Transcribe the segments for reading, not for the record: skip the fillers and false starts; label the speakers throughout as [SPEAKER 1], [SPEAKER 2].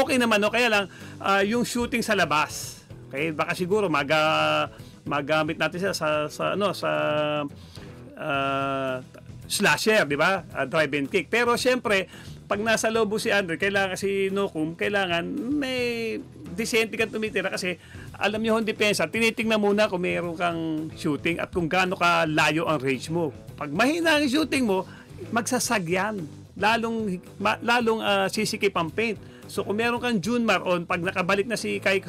[SPEAKER 1] okay naman, no? Kaya lang, yung shooting sa labas, okay, baka siguro magamit natin siya sa slasher, di ba? Drive and kick. Pero syempre, pag nasa lobo si Andre, kailangan si Nokum, kailangan may disente kang tumitira kasi alam niyo yung depensa, tinitingnan muna kung mayroon kang shooting at kung gaano ka layo ang range mo. Pag mahina ang shooting mo, magsasagyan. Lalong sisikip ang paint. So kung meron kang Junmar on, pag nakabalik na si Kai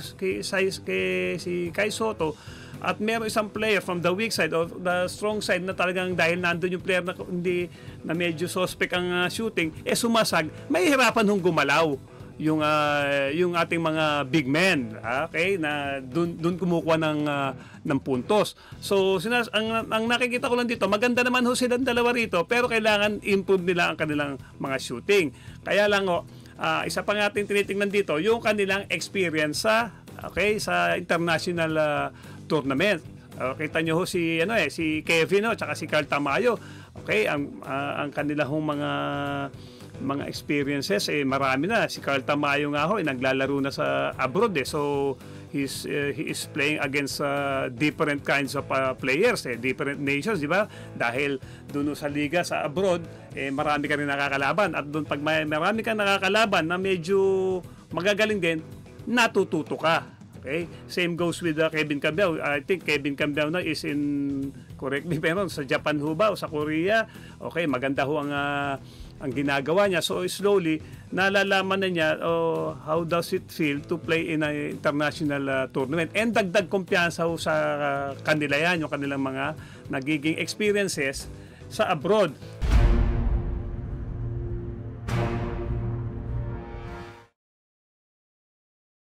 [SPEAKER 1] Soto, at meron isang player from the weak side or the strong side na talagang dahil nandun yung player na medyo suspect ang shooting, sumasag, may hirapan hong gumalaw yung ating mga big men, okay, na dun kumukuha ng puntos. So ang nakikita ko lang dito, maganda naman ho silang dalawa rito, pero kailangan improve nila ang kanilang mga shooting. Kaya lang isa pa nga ating tinitingnan dito, yung kanilang experience sa international tournament. Kita nyo ho si Kevin at si Carl Tamayo. Okay, ang kanilang mga experiences marami na. Si Carl Tamayo nga ho naglalaro na sa abroad So he is playing against different kinds of players, different nations, di ba? Dahil doon sa liga sa abroad, marami ka rin nakakalaban, at doon pag marami kang nakakalaban na medyo magagaling din, natututo ka. Okay? Same goes with Kevin Cambiao. I think Kevin Cambiao na is correct me pero sa Japan ho ba o sa Korea. Okay, maganda ho ang ginagawa niya. So slowly nalalaman na niya how does it feel to play in an international tournament. And dagdag kumpiyansa ho sa kanila yan, yung kanilang mga nagiging experiences sa abroad.